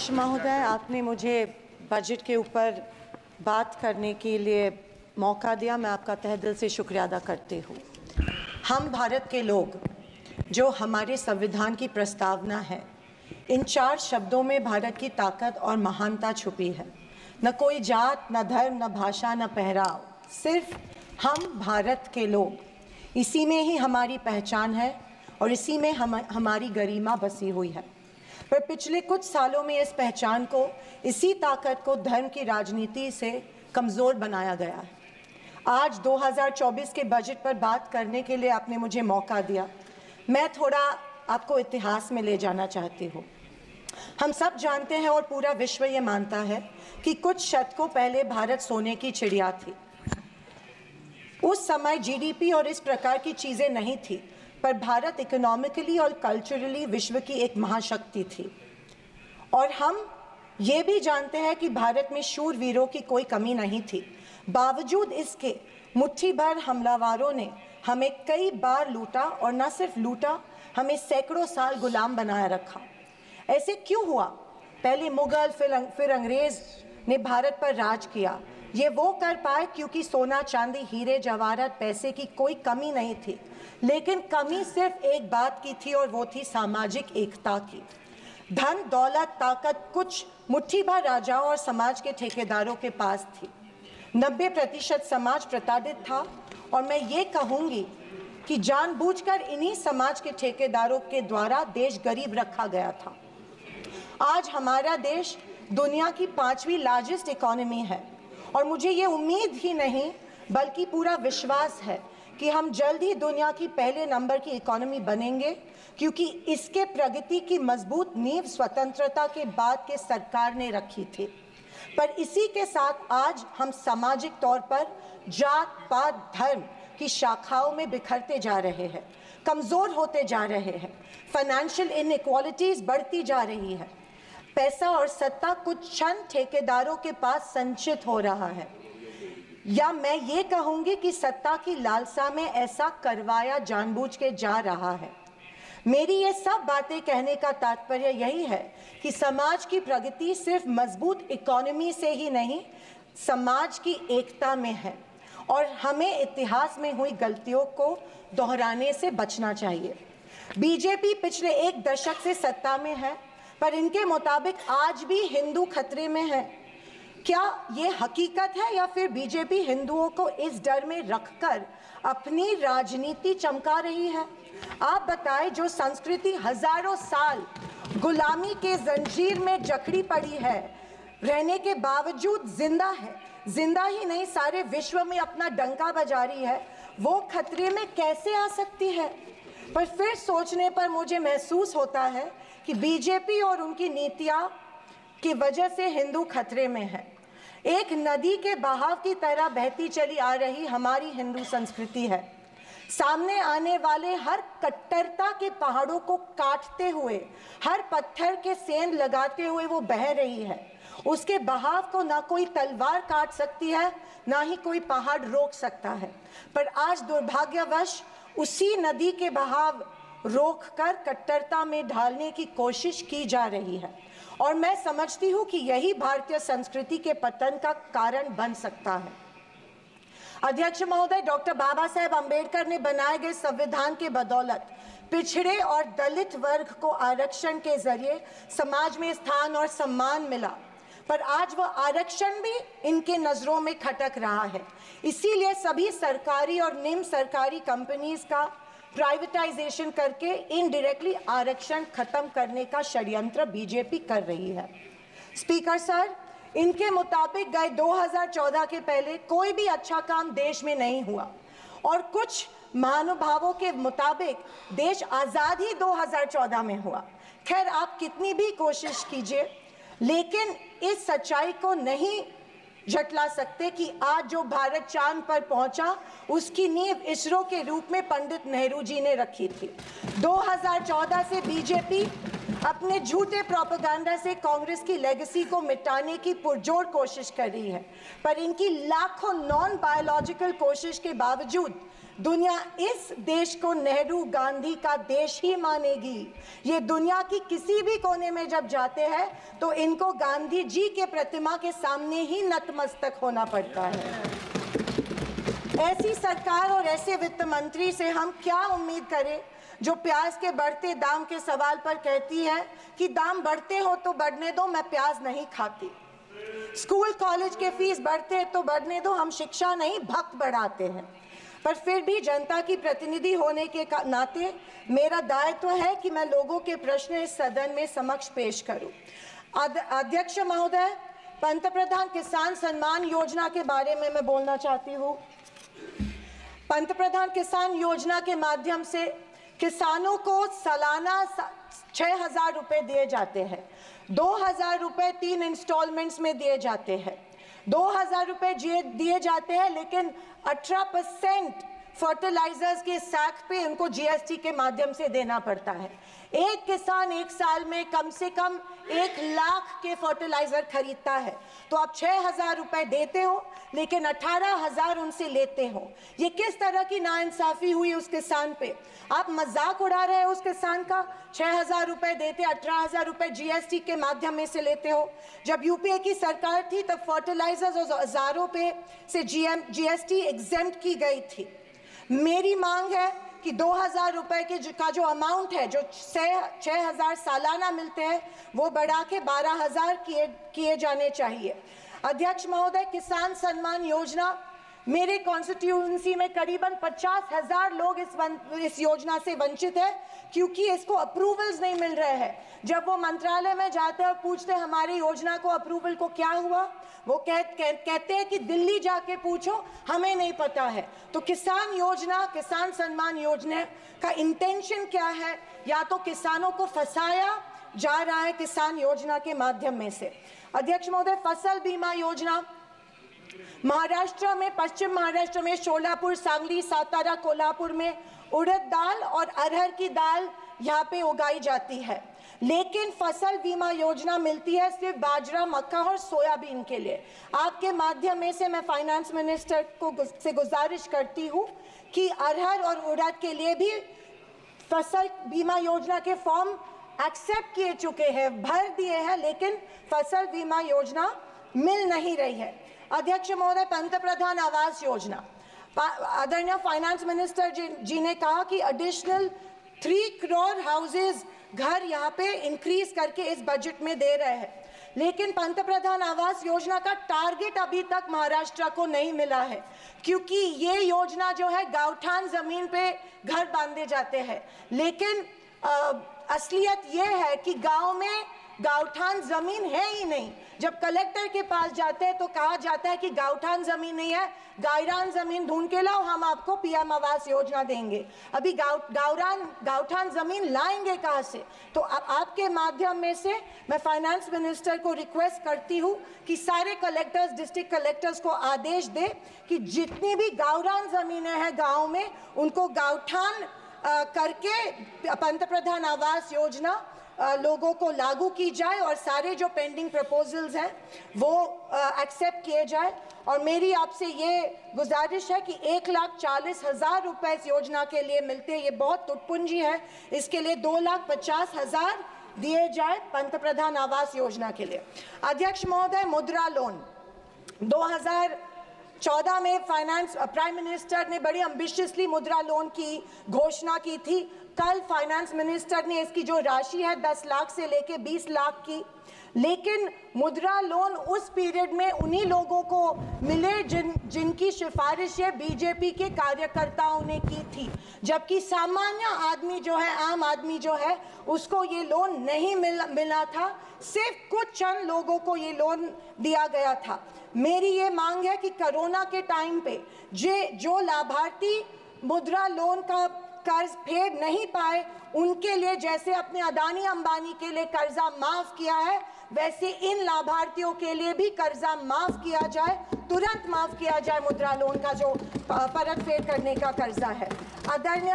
महोदय, आपने मुझे बजट के ऊपर बात करने के लिए मौका दिया। मैं आपका तहे दिल से शुक्रिया अदा करती हूँ। हम भारत के लोग, जो हमारे संविधान की प्रस्तावना है, इन 4 शब्दों में भारत की ताकत और महानता छुपी है। न कोई जात, न धर्म, न भाषा, न पहराव, सिर्फ हम भारत के लोग। इसी में ही हमारी पहचान है और इसी में हमारी गरिमा बसी हुई है। पर पिछले कुछ सालों में इस पहचान को, इसी ताकत को धर्म की राजनीति से कमज़ोर बनाया गया है। आज 2024 के बजट पर बात करने के लिए आपने मुझे मौका दिया। मैं थोड़ा आपको इतिहास में ले जाना चाहती हूँ। हम सब जानते हैं और पूरा विश्व ये मानता है कि कुछ शतकों पहले भारत सोने की चिड़िया थी। उस समय जीडीपी और इस प्रकार की चीज़ें नहीं थी, पर भारत इकोनॉमिकली और कल्चरली विश्व की एक महाशक्ति थी। और हम ये भी जानते हैं कि भारत में शूरवीरों की कोई कमी नहीं थी। बावजूद इसके मुट्ठी भर हमलावरों ने हमें कई बार लूटा, और न सिर्फ लूटा, हमें सैकड़ों साल गुलाम बनाए रखा। ऐसे क्यों हुआ? पहले मुगल, फिर अंग्रेज ने भारत पर राज किया। ये वो कर पाए क्योंकि सोना, चांदी, हीरे जवाहरात, पैसे की कोई कमी नहीं थी। लेकिन कमी सिर्फ एक बात की थी, और वो थी सामाजिक एकता की। धन, दौलत, ताकत कुछ मुट्ठी भर राजाओं और समाज के ठेकेदारों के पास थी। 90% समाज प्रताड़ित था, और मैं ये कहूँगी कि जानबूझकर इन्हीं समाज के ठेकेदारों के द्वारा देश गरीब रखा गया था। आज हमारा देश दुनिया की 5वीं लार्जेस्ट इकोनॉमी है, और मुझे ये उम्मीद ही नहीं बल्कि पूरा विश्वास है कि हम जल्द ही दुनिया की पहले नंबर की इकोनॉमी बनेंगे, क्योंकि इसके प्रगति की मजबूत नींव स्वतंत्रता के बाद के सरकार ने रखी थी। पर इसी के साथ आज हम सामाजिक तौर पर जात, पात, धर्म की शाखाओं में बिखरते जा रहे हैं, कमज़ोर होते जा रहे हैं। फाइनेंशियल इनइक्वालिटीज़ बढ़ती जा रही है। पैसा और सत्ता कुछ चंद ठेकेदारों के पास संचित हो रहा है, या मैं ये कहूँगी कि सत्ता की लालसा में ऐसा करवाया जानबूझ के जा रहा है। मेरी ये सब बातें कहने का तात्पर्य यही है कि समाज की प्रगति सिर्फ मजबूत इकोनॉमी से ही नहीं, समाज की एकता में है, और हमें इतिहास में हुई गलतियों को दोहराने से बचना चाहिए। बीजेपी पिछले 1 दशक से सत्ता में है, पर इनके मुताबिक आज भी हिंदू खतरे में है। क्या ये हकीकत है, या फिर बीजेपी हिंदुओं को इस डर में रखकर अपनी राजनीति चमका रही है? आप बताएं, जो संस्कृति हजारों साल गुलामी के जंजीर में जकड़ी पड़ी है, रहने के बावजूद जिंदा है, जिंदा ही नहीं सारे विश्व में अपना डंका बजा रही है, वो खतरे में कैसे आ सकती है? पर फिर सोचने पर मुझे महसूस होता है कि बीजेपी और उनकी नीतियां की वजह से हिंदू खतरे में है। एक नदी के बहाव की तरह बहती चली आ रही हमारी हिंदू संस्कृति है। सामने आने वाले हर कट्टरता के पहाड़ों को काटते हुए, हर पत्थर के सेंध लगाते हुए वो बह रही है। उसके बहाव को ना कोई तलवार काट सकती है, ना ही कोई पहाड़ रोक सकता है। पर आज दुर्भाग्यवश उसी नदी के बहाव रोककर कट्टरता में ढालने की कोशिश की जा रही है, और मैं समझती हूँ कि यही भारतीय संस्कृति के पतन का कारण बन सकता है। अध्यक्ष महोदय, डॉक्टर बाबा साहेब अम्बेडकर ने बनाए गए संविधान के बदौलत पिछड़े और दलित वर्ग को आरक्षण के जरिए समाज में स्थान और सम्मान मिला, पर आज वह आरक्षण भी इनके नज़रों में खटक रहा है। इसीलिए सभी सरकारी और निम्न सरकारी कंपनीज का प्राइवेटाइजेशन करके इनडायरेक्टली आरक्षण खत्म करने का षड्यंत्र बीजेपी कर रही है। स्पीकर सर, इनके मुताबिक गए 2014 के पहले कोई भी अच्छा काम देश में नहीं हुआ, और कुछ महानुभावों के मुताबिक देश आज़ाद ही 2014 में हुआ। खैर, आप कितनी भी कोशिश कीजिए, लेकिन इस सच्चाई को नहीं झटला सकते कि आज जो भारत चांद पर पहुंचा, उसकी नींव इसरो के रूप में पंडित नेहरू जी ने रखी थी। 2014 से बीजेपी अपने झूठे प्रोपेगेंडा से कांग्रेस की लेगेसी को मिटाने की पुरजोर कोशिश कर रही है, पर इनकी लाखों नॉन बायोलॉजिकल कोशिश के बावजूद दुनिया इस देश को नेहरू गांधी का देश ही मानेगी। ये दुनिया की किसी भी कोने में जब जाते हैं तो इनको गांधी जी के प्रतिमा के सामने ही नतमस्तक होना पड़ता है। ऐसी सरकार और ऐसे वित्त मंत्री से हम क्या उम्मीद करें जो प्याज के बढ़ते दाम के सवाल पर कहती है कि दाम बढ़ते हो तो बढ़ने दो, मैं प्याज नहीं खाती। स्कूल कॉलेज के फीस बढ़ते हैं तो बढ़ने दो, हम शिक्षा नहीं भक्त बढ़ाते हैं। पर फिर भी जनता की प्रतिनिधि होने के नाते मेरा दायित्व है कि मैं लोगों के प्रश्न इस सदन में समक्ष पेश करूं। अध्यक्ष महोदय, पंतप्रधान किसान सम्मान योजना के बारे में मैं बोलना चाहती हूं। पंतप्रधान किसान योजना के माध्यम से किसानों को सालाना 6,000 रुपए दिए जाते हैं। 2,000 रुपए 3 इंस्टॉलमेंट्स में दिए जाते हैं। 2,000 रुपए दिए जाते हैं, लेकिन 18% फर्टिलाइजर्स के सैक पे उनको जीएसटी के माध्यम से देना पड़ता है। एक किसान एक साल में कम से कम 1 लाख के फर्टिलाइजर खरीदता है, तो आप 6,000 रुपए देते हो लेकिन 18,000 उनसे लेते हो। ये किस तरह की नाइंसाफी हुई उस किसान पे? आप मजाक उड़ा रहे हो उस किसान का। 6,000 रुपए देते, 18,000 रुपए जीएसटी के माध्यम से लेते हो। जब यूपीए की सरकार थी तब फर्टिलाइजर्स और औजारों पे से जीएसटी एग्जेम्प्ट की गई थी। मेरी मांग है कि 2,000 रुपए का जो अमाउंट है, जो 6,000 सालाना मिलते हैं, वो बढ़ा के 12,000 किए जाने चाहिए। अध्यक्ष महोदय, किसान सम्मान योजना, मेरे कॉन्स्टिट्यूएंसी में करीबन 50,000 लोग इस योजना से वंचित है क्योंकि इसको अप्रूवल्स नहीं मिल रहे हैं। जब वो मंत्रालय में जाते हैं और पूछते हैं हमारी योजना को अप्रूवल को क्या हुआ, वो कहते हैं कि दिल्ली जाके पूछो, हमें नहीं पता है। तो किसान योजना, किसान सम्मान योजना का इंटेंशन क्या है? या तो किसानों को फंसाया जा रहा है किसान योजना के माध्यम में से। अध्यक्ष महोदय, फसल बीमा योजना, महाराष्ट्र में, पश्चिम महाराष्ट्र में शोलापुर, सांगली, सातारा, कोल्हापुर में उड़द दाल और अरहर की दाल यहाँ पे उगाई जाती है, लेकिन फसल बीमा योजना मिलती है सिर्फ बाजरा, मक्का और सोयाबीन के लिए। आपके माध्यम में से मैं फाइनेंस मिनिस्टर से गुजारिश करती हूँ कि अरहर और उड़द के लिए भी फसल बीमा योजना के फॉर्म एक्सेप्ट किए चुके हैं, भर दिए हैं, लेकिन फसल बीमा योजना मिल नहीं रही है। अध्यक्ष महोदय, पंतप्रधान आवास योजना, आदरणीय फाइनेंस मिनिस्टर जी ने कहा कि एडिशनल 3 करोड़ हाउसेज घर यहाँ पे इंक्रीज करके इस बजट में दे रहे हैं, लेकिन पंतप्रधान आवास योजना का टारगेट अभी तक महाराष्ट्र को नहीं मिला है, क्योंकि ये योजना जो है गांवठान जमीन पे घर बांधे जाते हैं, लेकिन असलियत ये है कि गांव में गांवठान जमीन है ही नहीं। जब कलेक्टर के पास जाते हैं तो कहा जाता है कि गांवठान जमीन नहीं है, गायरान जमीन ढूंढ के लाओ, हम आपको पीएम आवास योजना देंगे। अभी गांवठान जमीन लाएंगे कहाँ से? तो आपके माध्यम में से मैं फाइनेंस मिनिस्टर को रिक्वेस्ट करती हूँ कि सारे कलेक्टर्स, डिस्ट्रिक्ट कलेक्टर्स को आदेश दे कि जितनी भी गावरान जमीनें हैं गाँव में, उनको गांवठान करके पंतप्रधान आवास योजना लोगों को लागू की जाए और सारे जो पेंडिंग प्रपोजल्स हैं वो एक्सेप्ट किए जाए। और मेरी आपसे ये गुजारिश है कि 1,40,000 रुपए इस योजना के लिए मिलते हैं, ये बहुत टुटपुंजी है, इसके लिए 2,50,000 दिए जाए पंतप्रधान आवास योजना के लिए। अध्यक्ष महोदय, मुद्रा लोन 2014 में प्राइम मिनिस्टर ने बड़ी एम्बिशियसली मुद्रा लोन की घोषणा की थी। कल फाइनेंस मिनिस्टर ने इसकी जो राशि है 10 लाख से लेके 20 लाख की, लेकिन मुद्रा लोन उस पीरियड में उन्हीं लोगों को मिले जिनकी सिफारिशें बीजेपी के कार्यकर्ताओं ने की थी, जबकि सामान्य आदमी जो है, आम आदमी जो है, उसको ये लोन नहीं मिला था। सिर्फ कुछ चंद लोगों को ये लोन दिया गया था। मेरी ये मांग है कि कोरोना के टाइम पे जो लाभार्थी मुद्रा लोन का कर्ज फेड नहीं पाए, उनके लिए जैसे अपने अदानी अंबानी के लिए कर्जा माफ किया है, वैसे इन लाभार्थियों के लिए भी कर्जा माफ किया जाए, तुरंत माफ किया जाए मुद्रा लोन का जो परत फेड करने का कर्जा है। आदरणीय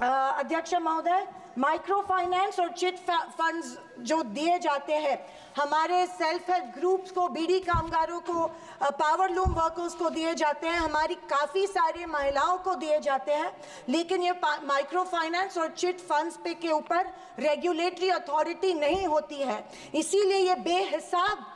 अध्यक्ष महोदय, माइक्रो फाइनेंस और चिट फंड्स जो दिए जाते हैं हमारे सेल्फ हेल्प ग्रुप्स को, बीड़ी कामगारों को, पावर लूम वर्कर्स को दिए जाते हैं, हमारी काफ़ी सारी महिलाओं को दिए जाते हैं, लेकिन ये माइक्रो फाइनेंस और चिट फंड्स पे के ऊपर रेगुलेटरी अथॉरिटी नहीं होती है, इसीलिए ये बेहिसाब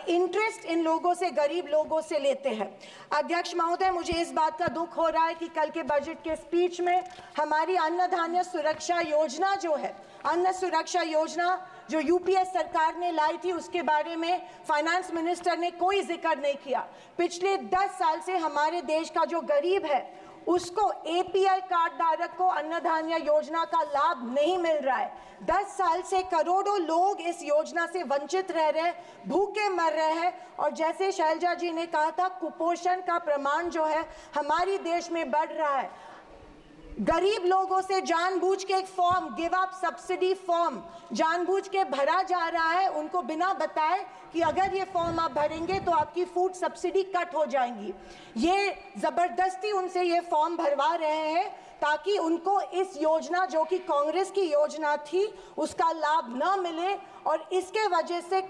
इंटरेस्ट इन लोगों से, गरीब लोगों से लेते हैं। अध्यक्ष महोदय, मुझे इस बात का दुख हो रहा है कि कल के बजट के स्पीच में हमारी अन्न धान्य सुरक्षा योजना जो है, अन्न सुरक्षा योजना जो यूपीए सरकार ने लाई थी, उसके बारे में फाइनेंस मिनिस्टर ने कोई जिक्र नहीं किया। पिछले 10 साल से हमारे देश का जो गरीब है उसको, एपीएल कार्ड धारक को अन्न धान्य योजना का लाभ नहीं मिल रहा है। 10 साल से करोड़ों लोग इस योजना से वंचित रह रहे हैं, भूखे मर रहे हैं, और जैसे शैलजा जी ने कहा था, कुपोषण का प्रमाण जो है हमारी देश में बढ़ रहा है। गरीब लोगों से जानबूझ के एक form, give up subsidy form जानबूझ के भरा जा रहा है, उनको बिना बताए कि अगर ये फॉर्म आप भरेंगे तो आपकी फूड सब्सिडी कट हो जाएंगी। ये जबरदस्ती उनसे ये फॉर्म भरवा रहे हैं ताकि उनको इस योजना, जो कि कांग्रेस की योजना थी, उसका लाभ न मिले, और इसके वजह से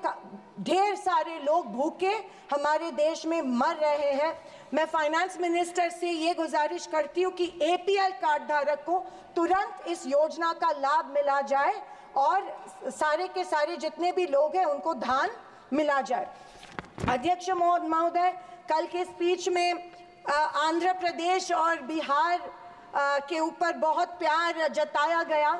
ढेर सारे लोग भूखे हमारे देश में मर रहे हैं। मैं फाइनेंस मिनिस्टर से ये गुजारिश करती हूँ कि एपीएल कार्ड धारक को तुरंत इस योजना का लाभ मिला जाए और सारे के सारे जितने भी लोग हैं उनको धान मिला जाए। अध्यक्ष महोदय, कल के स्पीच में आंध्र प्रदेश और बिहार के ऊपर बहुत प्यार जताया गया।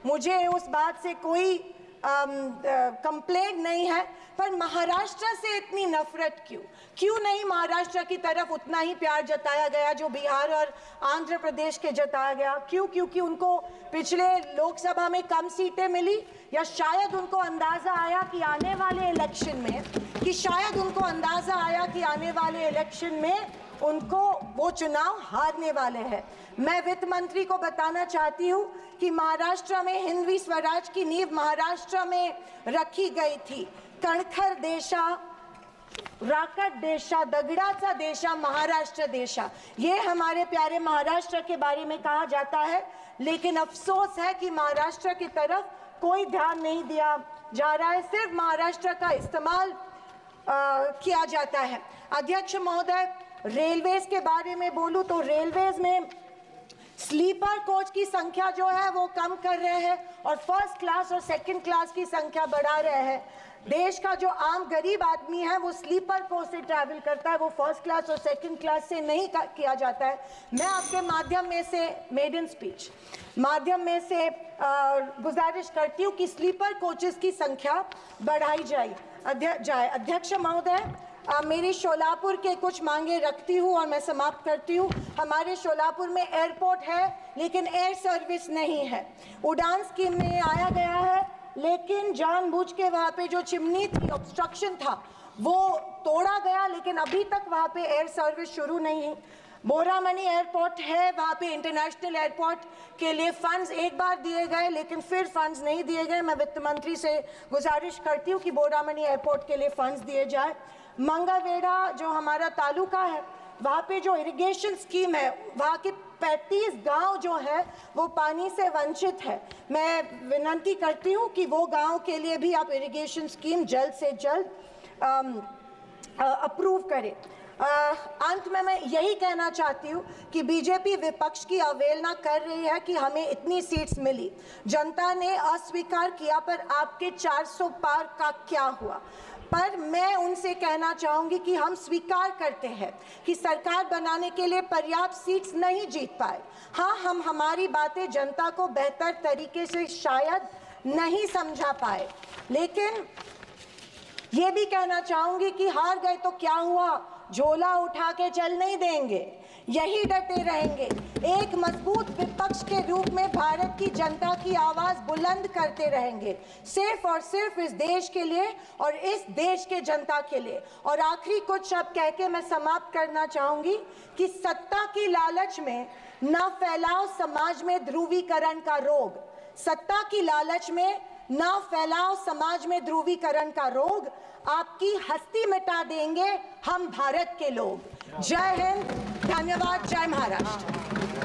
मुझे उस बात से कोई कंप्लेंट नहीं है, पर महाराष्ट्र से इतनी नफरत क्यों नहीं महाराष्ट्र की तरफ उतना ही प्यार जताया गया जो बिहार और आंध्र प्रदेश के जताया गया? क्योंकि उनको पिछले लोकसभा में कम सीटें मिली, या शायद उनको अंदाज़ा आया कि आने वाले इलेक्शन में उनको वो चुनाव हारने वाले हैं। मैं वित्त मंत्री को बताना चाहती हूँ कि महाराष्ट्र में हिंदवी स्वराज की नींव महाराष्ट्र में रखी गई थी। कणखर देशा, राकट देशा, दगडाचा देशा, महाराष्ट्र देशा, ये हमारे प्यारे महाराष्ट्र के बारे में कहा जाता है, लेकिन अफसोस है कि महाराष्ट्र की तरफ कोई ध्यान नहीं दिया जा रहा है, सिर्फ महाराष्ट्र का इस्तेमाल किया जाता है। अध्यक्ष महोदय, रेलवेज के बारे में बोलूं तो रेलवेज में स्लीपर कोच की संख्या जो है वो कम कर रहे हैं और फर्स्ट क्लास और सेकंड क्लास की संख्या बढ़ा रहे हैं। देश का जो आम गरीब आदमी है वो स्लीपर कोच से ट्रैवल करता है, वो फर्स्ट क्लास और सेकंड क्लास से नहीं किया जाता है। मैं आपके माध्यम में से, मेडन स्पीच माध्यम में से गुजारिश करती हूँ कि स्लीपर कोचेस की संख्या बढ़ाई जाए। अध्यक्ष महोदय, मेरी शोलापुर के कुछ मांगे रखती हूँ और मैं समाप्त करती हूँ। हमारे शोलापुर में एयरपोर्ट है लेकिन एयर सर्विस नहीं है। उड़ान स्कीम में आया गया है, लेकिन जानबूझ के वहाँ पे जो चिमनी थी, ऑब्स्ट्रक्शन था, वो तोड़ा गया, लेकिन अभी तक वहाँ पे एयर सर्विस शुरू नहीं है। बोरामनी एयरपोर्ट है, वहाँ पे इंटरनेशनल एयरपोर्ट के लिए फंड्स एक बार दिए गए, लेकिन फिर फंड्स नहीं दिए गए। मैं वित्त मंत्री से गुजारिश करती हूँ कि बोरामनी एयरपोर्ट के लिए फंड्स दिए जाए। मंगलवेढ़ा जो हमारा तालुका है, वहाँ पे जो इरिगेशन स्कीम है, वहाँ के 35 गांव जो है वो पानी से वंचित है। मैं विनती करती हूँ कि वो गांव के लिए भी आप इरिगेशन स्कीम जल्द से जल्द अप्रूव करें। अंत में मैं यही कहना चाहती हूँ कि बीजेपी विपक्ष की अवहेलना कर रही है कि हमें इतनी सीट्स मिली, जनता ने अस्वीकार किया, पर आपके 400 पार का क्या हुआ? पर मैं उनसे कहना चाहूँगी कि हम स्वीकार करते हैं कि सरकार बनाने के लिए पर्याप्त सीट्स नहीं जीत पाए। हाँ, हम हमारी बातें जनता को बेहतर तरीके से शायद नहीं समझा पाए, लेकिन ये भी कहना चाहूँगी कि हार गए तो क्या हुआ, झोला उठा के चल नहीं देंगे, यही डटे रहेंगे। एक मजबूत विपक्ष के रूप में भारत की जनता की आवाज़ बुलंद करते रहेंगे, सिर्फ और सिर्फ इस देश के लिए और इस देश के जनता के लिए। और आखिरी कुछ शब्द कह के मैं समाप्त करना चाहूँगी कि सत्ता की लालच में न फैलाओ समाज में ध्रुवीकरण का रोग, सत्ता की लालच में न फैलाओ समाज में ध्रुवीकरण का रोग, आपकी हस्ती मिटा देंगे हम भारत के लोग। जय हिंद, धन्यवाद, जय महाराष्ट्र।